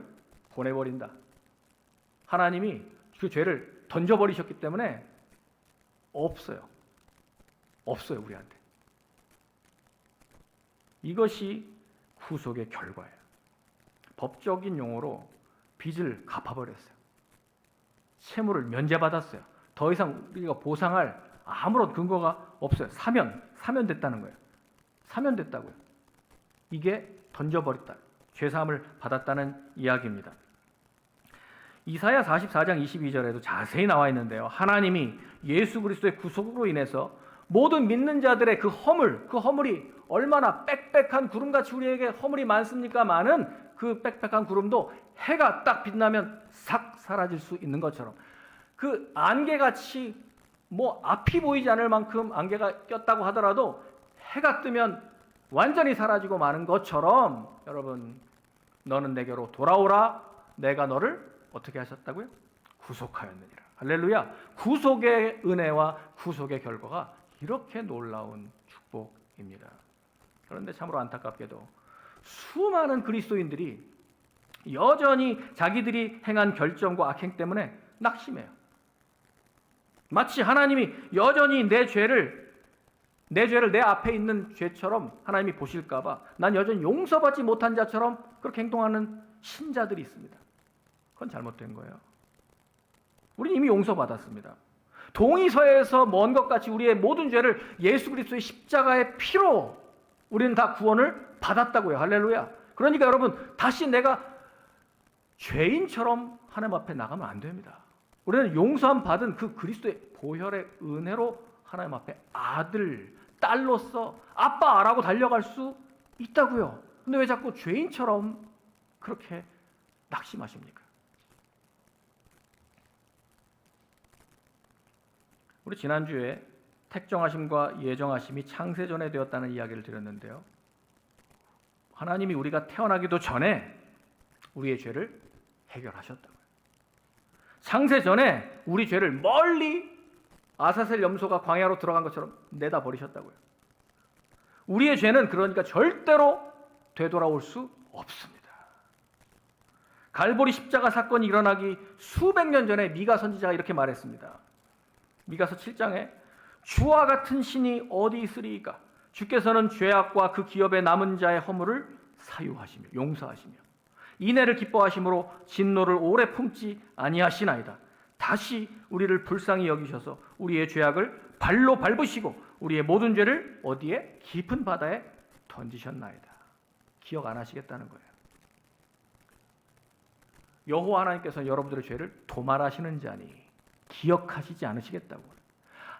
보내버린다. 하나님이 그 죄를 던져버리셨기 때문에 없어요, 우리한테. 이것이 구속의 결과예요. 법적인 용어로 빚을 갚아버렸어요. 채무를 면제받았어요. 더 이상 우리가 보상할 아무런 근거가 없어요. 사면됐다는 거예요. 사면됐다고요. 이게 던져버렸다. 죄사함을 받았다는 이야기입니다. 이사야 44장 22절에도 자세히 나와 있는데요. 하나님이 예수 그리스도의 구속으로 인해서 모든 믿는 자들의 그 허물이 얼마나 빽빽한 구름같이 우리에게 허물이 많습니까? 많은 그 빽빽한 구름도 해가 딱 빛나면 싹 사라질 수 있는 것처럼 그 안개같이 앞이 보이지 않을 만큼 안개가 꼈다고 하더라도 해가 뜨면 완전히 사라지고 마는 것처럼 여러분 너는 내게로 돌아오라. 내가 너를 어떻게 하셨다고요? 구속하였느니라. 할렐루야. 구속의 은혜와 구속의 결과가 이렇게 놀라운 축복입니다. 그런데 참으로 안타깝게도 수많은 그리스도인들이 여전히 자기들이 행한 결정과 악행 때문에 낙심해요. 마치 하나님이 여전히 내 죄를 내 앞에 있는 죄처럼 하나님이 보실까 봐 난 여전히 용서받지 못한 자처럼 그렇게 행동하는 신자들이 있습니다. 그건 잘못된 거예요. 우리는 이미 용서받았습니다. 동의서에서 먼 것 같이 우리의 모든 죄를 예수 그리스도의 십자가의 피로 우리는 다 구원을 받았다고요. 할렐루야. 그러니까 여러분 다시 내가 죄인처럼 하나님 앞에 나가면 안 됩니다. 우리는 용서함 받은 그 그리스도의 보혈의 은혜로 하나님 앞에 아들, 딸로서 아빠라고 달려갈 수 있다고요. 근데 왜 자꾸 죄인처럼 그렇게 낙심하십니까? 우리 지난주에 택정하심과 예정하심이 창세전에 되었다는 이야기를 드렸는데요. 하나님이 우리가 태어나기도 전에 우리의 죄를 해결하셨다고요. 창세전에 우리 죄를 멀리 아사셀 염소가 광야로 들어간 것처럼 내다 버리셨다고요. 우리의 죄는 그러니까 절대로 되돌아올 수 없습니다. 갈보리 십자가 사건이 일어나기 수백 년 전에 미가 선지자가 이렇게 말했습니다. 미가서 7장에 주와 같은 신이 어디 있으리이까? 주께서는 죄악과 그 기업에 남은 자의 허물을 사유하시며 용서하시며 인애를 기뻐하심으로 진노를 오래 품지 아니하시나이다. 다시 우리를 불쌍히 여기셔서 우리의 죄악을 발로 밟으시고 우리의 모든 죄를 어디에? 깊은 바다에 던지셨나이다. 기억 안 하시겠다는 거예요. 여호와 하나님께서는 여러분들의 죄를 도말하시는 자니 기억하시지 않으시겠다고.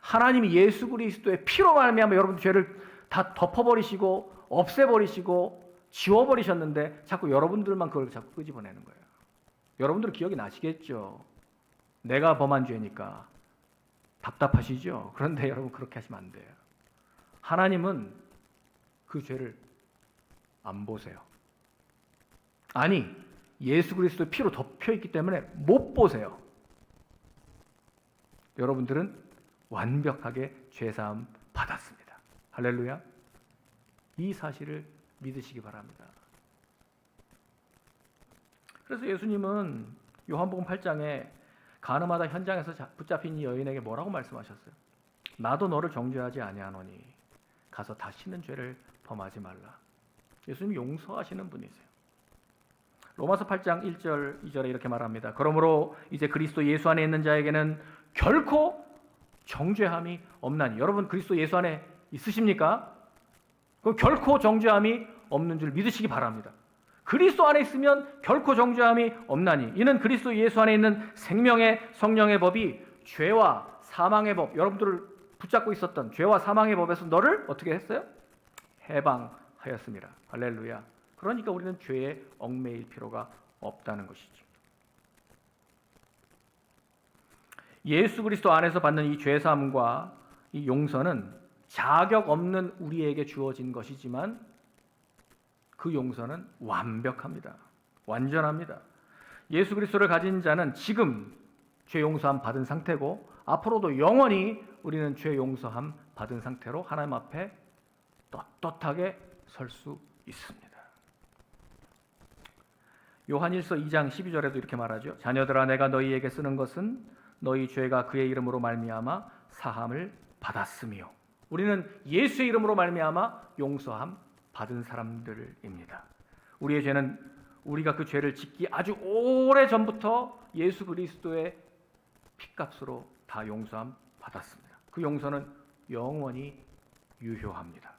하나님이 예수 그리스도의 피로 말미암아 여러분 죄를 다 덮어버리시고 없애버리시고 지워버리셨는데 자꾸 여러분들만 그걸 자꾸 끄집어내는 거예요. 여러분들은 기억이 나시겠죠. 내가 범한 죄니까 답답하시죠. 그런데 여러분 그렇게 하시면 안 돼요. 하나님은 그 죄를 안 보세요. 아니 예수 그리스도의 피로 덮여있기 때문에 못 보세요. 여러분들은 완벽하게 죄사함 받았습니다. 할렐루야. 이 사실을 믿으시기 바랍니다. 그래서 예수님은 요한복음 8장에 가늠하다 현장에서 붙잡힌 이 여인에게 뭐라고 말씀하셨어요? 나도 너를 정죄하지 아니하노니 가서 다시는 죄를 범하지 말라. 예수님이 용서하시는 분이세요. 로마서 8장 1절 2절에 이렇게 말합니다. 그러므로 이제 그리스도 예수 안에 있는 자에게는 결코 정죄함이 없나니. 여러분 그리스도 예수 안에 있으십니까? 그럼 결코 정죄함이 없는 줄 믿으시기 바랍니다. 그리스도 안에 있으면 결코 정죄함이 없나니 이는 그리스도 예수 안에 있는 생명의 성령의 법이 죄와 사망의 법, 여러분들을 붙잡고 있었던 죄와 사망의 법에서 너를 어떻게 했어요? 해방하였습니다. 할렐루야. 그러니까 우리는 죄에 얽매일 필요가 없다는 것이죠. 예수 그리스도 안에서 받는 이 죄사함과 이 용서는 자격 없는 우리에게 주어진 것이지만 그 용서는 완벽합니다. 완전합니다. 예수 그리스도를 가진 자는 지금 죄 용서함 받은 상태고 앞으로도 영원히 우리는 죄 용서함 받은 상태로 하나님 앞에 떳떳하게 설 수 있습니다. 요한일서 2장 12절에도 이렇게 말하죠. 자녀들아 내가 너희에게 쓰는 것은 너희 죄가 그의 이름으로 말미암아 사함을 받았으며 우리는 예수의 이름으로 말미암아 용서함 받은 사람들입니다. 우리의 죄는 우리가 그 죄를 짓기 아주 오래 전부터 예수 그리스도의 피값으로 다 용서함 받았습니다. 그 용서는 영원히 유효합니다.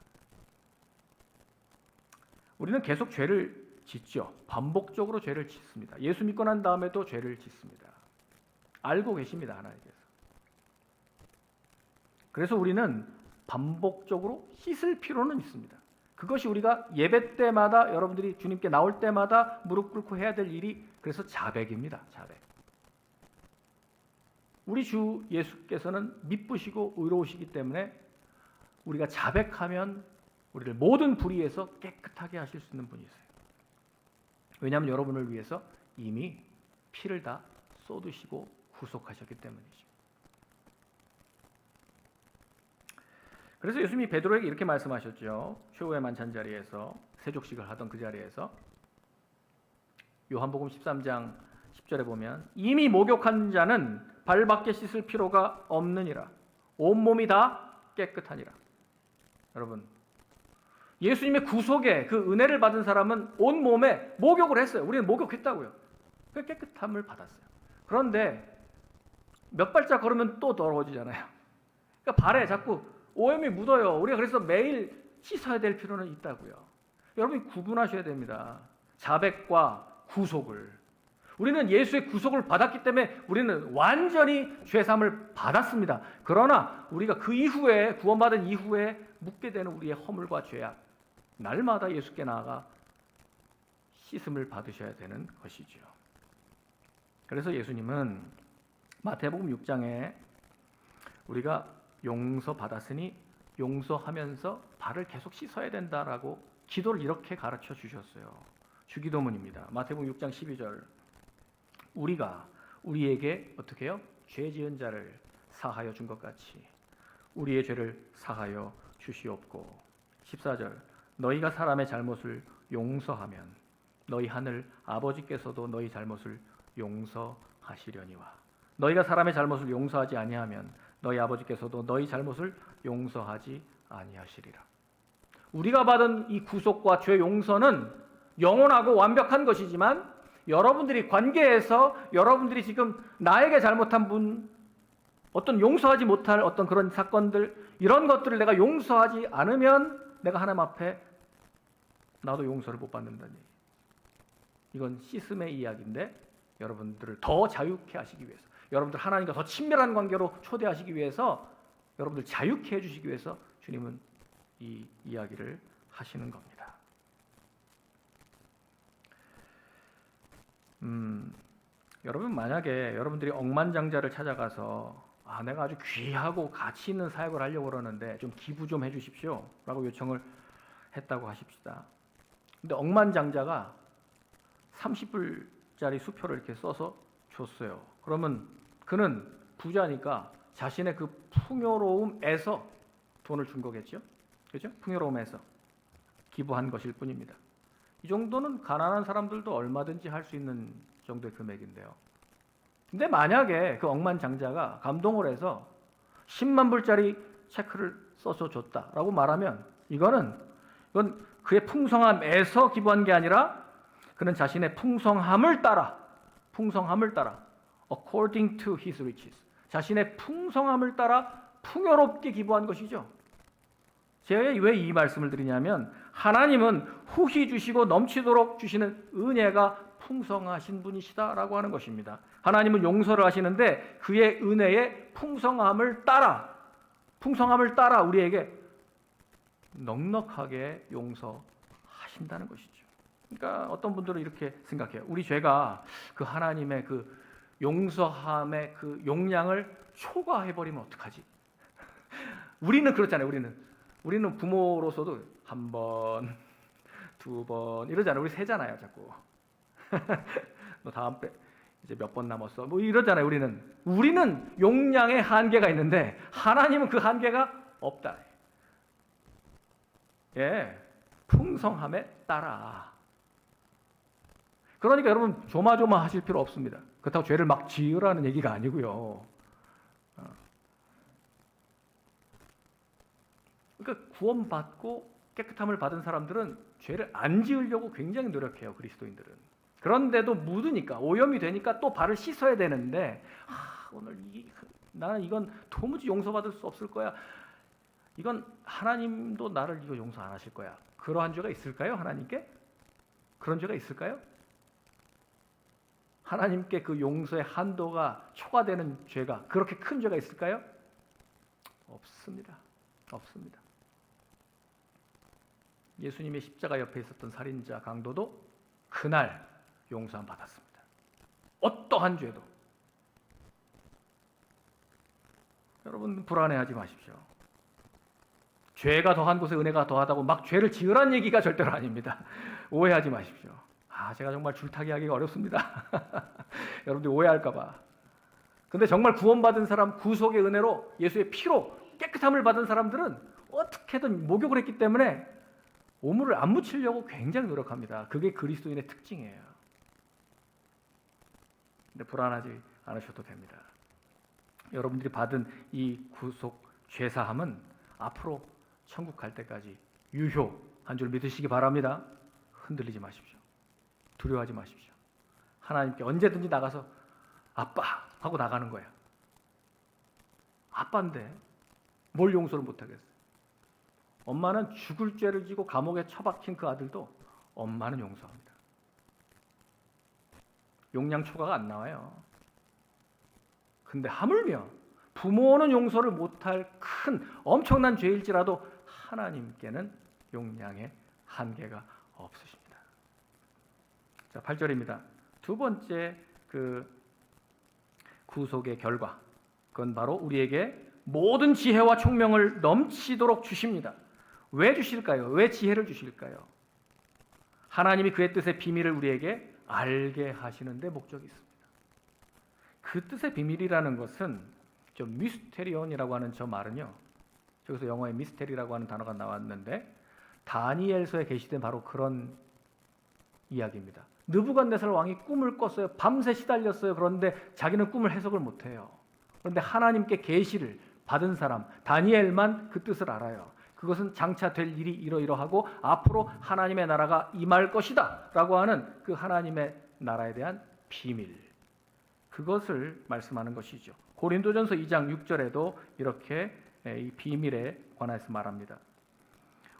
우리는 계속 죄를 짓죠. 반복적으로 죄를 짓습니다. 예수 믿고 난 다음에도 죄를 짓습니다. 알고 계십니다, 하나님께서. 그래서 우리는 반복적으로 씻을 필요는 있습니다. 그것이 우리가 예배 때마다 여러분들이 주님께 나올 때마다 무릎 꿇고 해야 될 일이 그래서 자백입니다. 자백. 우리 주 예수께서는 미쁘시고 의로우시기 때문에 우리가 자백하면 우리를 모든 불의에서 깨끗하게 하실 수 있는 분이세요. 왜냐하면 여러분을 위해서 이미 피를 다 쏟으시고 구속하셨기 때문이죠. 그래서 예수님이 베드로에게 이렇게 말씀하셨죠. 최후의 만찬 자리에서 세족식을 하던 그 자리에서 요한복음 13장 10절에 보면 이미 목욕한 자는 발밖에 씻을 필요가 없느니라. 온몸이 다 깨끗하니라. 여러분, 예수님의 구속에 그 은혜를 받은 사람은 온몸에 목욕을 했어요. 우리는 목욕했다고요. 그 깨끗함을 받았어요. 그런데 몇 발짝 걸으면 또 더러워지잖아요. 그러니까 발에 자꾸 오염이 묻어요. 우리가 그래서 매일 씻어야 될 필요는 있다고요. 여러분이 구분하셔야 됩니다. 자백과 구속을. 우리는 예수의 구속을 받았기 때문에 우리는 완전히 죄사함을 받았습니다. 그러나 우리가 그 이후에 구원받은 이후에 묻게 되는 우리의 허물과 죄악, 날마다 예수께 나아가 씻음을 받으셔야 되는 것이죠. 그래서 예수님은 마태복음 6장에 우리가 용서받았으니 용서하면서 발을 계속 씻어야 된다라고 기도를 이렇게 가르쳐 주셨어요. 주기도문입니다. 마태복음 6장 12절. 우리가 우리에게 어떻게 해요? 죄 지은 자를 사하여 준 것 같이 우리의 죄를 사하여 주시옵고. 14절. 너희가 사람의 잘못을 용서하면 너희 하늘 아버지께서도 너희 잘못을 용서하시려니와. 너희가 사람의 잘못을 용서하지 아니하면 너희 아버지께서도 너희 잘못을 용서하지 아니하시리라. 우리가 받은 이 구속과 죄 용서는 영원하고 완벽한 것이지만 여러분들이 관계에서 여러분들이 지금 나에게 잘못한 분, 어떤 용서하지 못할 어떤 그런 사건들, 이런 것들을 내가 용서하지 않으면 내가 하나님 앞에 나도 용서를 못 받는다니. 이건 씻음의 이야기인데 여러분들을 더 자유케 하시기 위해서, 여러분들 하나님과 더 친밀한 관계로 초대하시기 위해서, 여러분들 자유케 해주시기 위해서 주님은 이 이야기를 하시는 겁니다. 여러분, 만약에 여러분들이 억만장자를 찾아가서 내가 아주 귀하고 가치 있는 사역을 하려고 그러는데 좀 기부 좀 해주십시오 라고 요청을 했다고 하십시다. 근데 억만장자가 30불짜리 수표를 이렇게 써서 줬어요. 그러면 그는 부자니까 자신의 그 풍요로움에서 돈을 준 거겠죠? 그렇죠? 풍요로움에서 기부한 것일 뿐입니다. 이 정도는 가난한 사람들도 얼마든지 할 수 있는 정도의 금액인데요. 근데 만약에 그 억만장자가 감동을 해서 10만 불짜리 체크를 써서 줬다라고 말하면 이건 그의 풍성함에서 기부한 게 아니라 그는 자신의 풍성함을 따라 according to his riches, 자신의 풍성함을 따라 풍요롭게 기부한 것이죠. 제가 왜 이 말씀을 드리냐면 하나님은 후히 주시고 넘치도록 주시는 은혜가 풍성하신 분이시다라고 하는 것입니다. 하나님은 용서를 하시는데 그의 은혜의 풍성함을 따라 우리에게 넉넉하게 용서하신다는 것이죠. 그러니까 어떤 분들은 이렇게 생각해요. 우리 죄가 그 하나님의 그 용서함의 그 용량을 초과해버리면 어떡하지? 우리는 그렇잖아요. 우리는 부모로서도 한 번, 두 번 이러잖아요. 우리 세잖아요, 자꾸. 너 다음 때 이제 몇 번 남았어? 뭐 이러잖아요. 우리는 용량의 한계가 있는데 하나님은 그 한계가 없다. 예, 풍성함에 따라. 그러니까 여러분 조마조마하실 필요 없습니다. 그렇다고 죄를 막 지으라는 얘기가 아니고요. 그러니까 구원받고 깨끗함을 받은 사람들은 죄를 안 지으려고 굉장히 노력해요. 그리스도인들은. 그런데도 묻으니까 오염이 되니까 또 발을 씻어야 되는데 오늘 나는 이건 도무지 용서받을 수 없을 거야. 이건 하나님도 나를 이거 용서 안 하실 거야. 그러한 죄가 있을까요? 하나님께? 그런 죄가 있을까요? 하나님께 그 용서의 한도가 초과되는 죄가, 그렇게 큰 죄가 있을까요? 없습니다. 없습니다. 예수님의 십자가 옆에 있었던 살인자 강도도 그날 용서함 받았습니다. 어떠한 죄도. 여러분 불안해하지 마십시오. 죄가 더한 곳에 은혜가 더하다고 막 죄를 지으란 얘기가 절대로 아닙니다. 오해하지 마십시오. 제가 정말 줄타기 하기가 어렵습니다. 여러분들이 오해할까 봐. 근데 정말 구원받은 사람, 구속의 은혜로 예수의 피로 깨끗함을 받은 사람들은 어떻게든 목욕을 했기 때문에 오물을 안 묻히려고 굉장히 노력합니다. 그게 그리스도인의 특징이에요. 근데 불안하지 않으셔도 됩니다. 여러분들이 받은 이 구속 죄사함은 앞으로 천국 갈 때까지 유효한 줄 믿으시기 바랍니다. 흔들리지 마십시오. 두려워하지 마십시오. 하나님께 언제든지 나가서 아빠 하고 나가는 거야. 아빠인데 뭘 용서를 못하겠어요. 엄마는 죽을 죄를 지고 감옥에 처박힌 그 아들도 엄마는 용서합니다. 용량초가가 안 나와요. 근데 하물며 부모는 용서를 못할 큰 엄청난 죄일지라도 하나님께는 용량의 한계가 없으십니다. 자, 8절입니다. 두 번째 그 구속의 결과, 그건 바로 우리에게 모든 지혜와 총명을 넘치도록 주십니다. 왜 주실까요? 왜 지혜를 주실까요? 하나님이 그의 뜻의 비밀을 우리에게 알게 하시는 데 목적이 있습니다. 그 뜻의 비밀이라는 것은 저 미스테리온이라고 하는 저 말은요, 저기서 영어에 미스테리라고 하는 단어가 나왔는데 다니엘서에 게시된 바로 그런 이야기입니다. 느부갓네살 왕이 꿈을 꿨어요. 밤새 시달렸어요. 그런데 자기는 꿈을 해석을 못해요. 그런데 하나님께 계시를 받은 사람 다니엘만 그 뜻을 알아요. 그것은 장차 될 일이 이러이러하고 앞으로 하나님의 나라가 임할 것이다 라고 하는 그 하나님의 나라에 대한 비밀, 그것을 말씀하는 것이죠. 고린도전서 2장 6절에도 이렇게 이 비밀에 관해서 말합니다.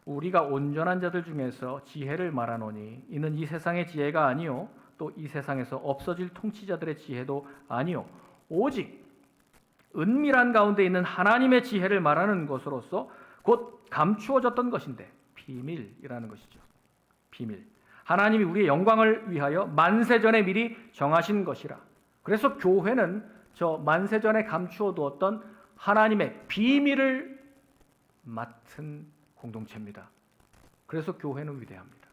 우리가 온전한 자들 중에서 지혜를 말하노니 이는 이 세상의 지혜가 아니요 또 이 세상에서 없어질 통치자들의 지혜도 아니요 오직 은밀한 가운데 있는 하나님의 지혜를 말하는 것으로서 곧 감추어졌던 것인데, 비밀이라는 것이죠. 비밀. 하나님이 우리의 영광을 위하여 만세전에 미리 정하신 것이라. 그래서 교회는 저 만세전에 감추어 두었던 하나님의 비밀을 맡은 공동체입니다. 그래서 교회는 위대합니다.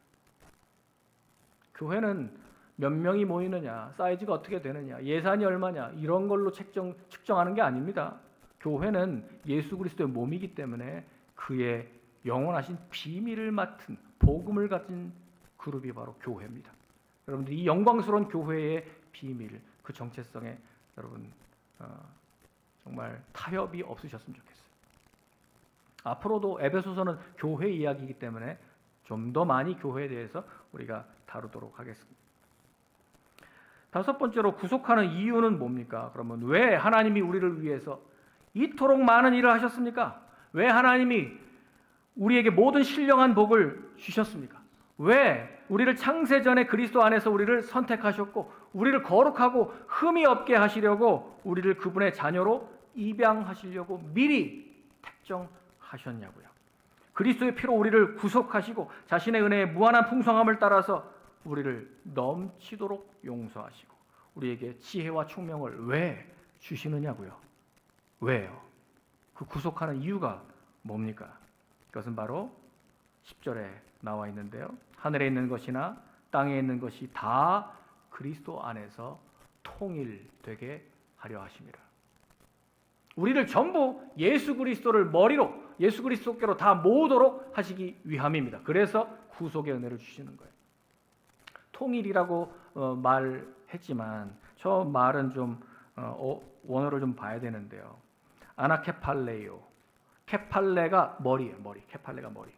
교회는 몇 명이 모이느냐, 사이즈가 어떻게 되느냐, 예산이 얼마냐, 이런 걸로 측정하는 게 아닙니다. 교회는 예수 그리스도의 몸이기 때문에 그의 영원하신 비밀을 맡은 복음을 가진 그룹이 바로 교회입니다. 여러분들 이 영광스러운 교회의 비밀, 그 정체성에 여러분 정말 타협이 없으셨으면 좋겠어요. 앞으로도 에베소서는 교회 이야기이기 때문에 좀 더 많이 교회에 대해서 우리가 다루도록 하겠습니다. 다섯 번째로 구속하는 이유는 뭡니까? 그러면 왜 하나님이 우리를 위해서 이토록 많은 일을 하셨습니까? 왜 하나님이 우리에게 모든 신령한 복을 주셨습니까? 왜 우리를 창세전에 그리스도 안에서 우리를 선택하셨고 우리를 거룩하고 흠이 없게 하시려고 우리를 그분의 자녀로 입양하시려고 미리 택정하셨냐고요. 그리스도의 피로 우리를 구속하시고 자신의 은혜의 무한한 풍성함을 따라서 우리를 넘치도록 용서하시고 우리에게 지혜와 총명을 왜 주시느냐고요. 왜요? 그 구속하는 이유가 뭡니까? 그것은 바로 10절에 나와 있는데요. 하늘에 있는 것이나 땅에 있는 것이 다 그리스도 안에서 통일되게 하려 하심이라. 우리를 전부 예수 그리스도를 머리로, 예수 그리스도께로 다 모으도록 하시기 위함입니다. 그래서 구속의 은혜를 주시는 거예요. 통일이라고 말했지만 저 말은 좀 원어를 좀 봐야 되는데요. 아나케팔레이오, 케팔레가 머리예요. 머리. 케팔레가 머리.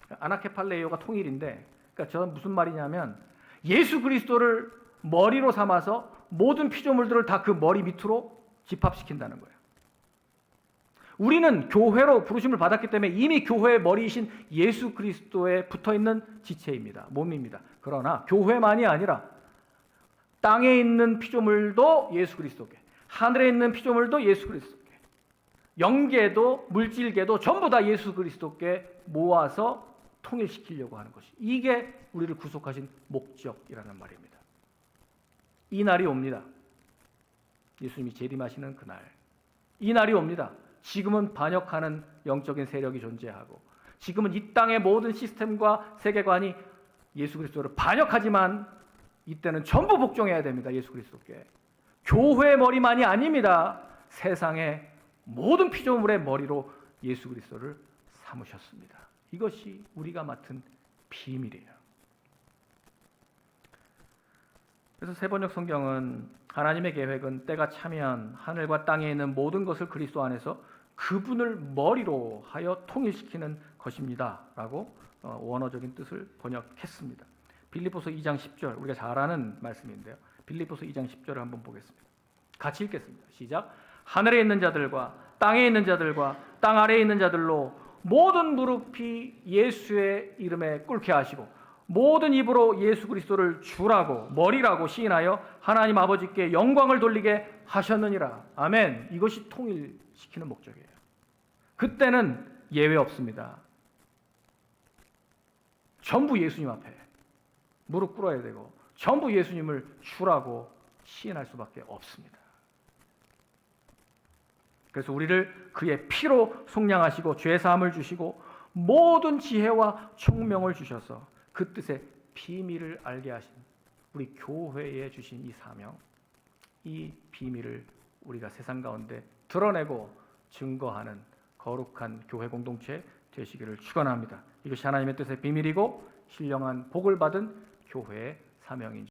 아나케팔레이오가 통일인데, 그러니까 저는 무슨 말이냐면 예수 그리스도를 머리로 삼아서 모든 피조물들을 다 그 머리 밑으로 집합시킨다는 거예요. 우리는 교회로 부르심을 받았기 때문에 이미 교회의 머리이신 예수 그리스도에 붙어있는 지체입니다. 몸입니다. 그러나 교회만이 아니라 땅에 있는 피조물도 예수 그리스도께, 하늘에 있는 피조물도 예수 그리스도께, 영계도 물질계도 전부 다 예수 그리스도께 모아서 통일시키려고 하는 것이, 이게 우리를 구속하신 목적이라는 말입니다. 이 날이 옵니다. 예수님이 재림하시는 그날, 이 날이 옵니다. 지금은 반역하는 영적인 세력이 존재하고, 지금은 이 땅의 모든 시스템과 세계관이 예수 그리스도를 반역하지만 이때는 전부 복종해야 됩니다. 예수 그리스도께. 교회의 머리만이 아닙니다. 세상의 모든 피조물의 머리로 예수 그리스도를 삼으셨습니다. 이것이 우리가 맡은 비밀이에요. 그래서 세번역 성경은 하나님의 계획은 때가 차면 하늘과 땅에 있는 모든 것을 그리스도 안에서 그분을 머리로 하여 통일시키는 것입니다 라고 원어적인 뜻을 번역했습니다. 빌립보서 2장 10절, 우리가 잘 아는 말씀인데요. 빌립보서 2장 10절을 한번 보겠습니다. 같이 읽겠습니다. 시작. 하늘에 있는 자들과 땅에 있는 자들과 땅 아래에 있는 자들로 모든 무릎이 예수의 이름에 꿇게 하시고 모든 입으로 예수 그리스도를 주라고 머리라고 시인하여 하나님 아버지께 영광을 돌리게 하셨느니라. 아멘. 이것이 통일시키는 목적이에요. 그때는 예외 없습니다. 전부 예수님 앞에 무릎 꿇어야 되고 전부 예수님을 주라고 시인할 수밖에 없습니다. 그래서 우리를 그의 피로 속량하시고 죄사함을 주시고 모든 지혜와 총명을 주셔서 그 뜻의 비밀을 알게 하신 우리 교회에 주신 이 사명, 이 비밀을 우리가 세상 가운데 드러내고 증거하는 거룩한 교회 공동체 되시기를 축원합니다. 이것이 하나님의 뜻의 비밀이고 신령한 복을 받은 교회의 사명인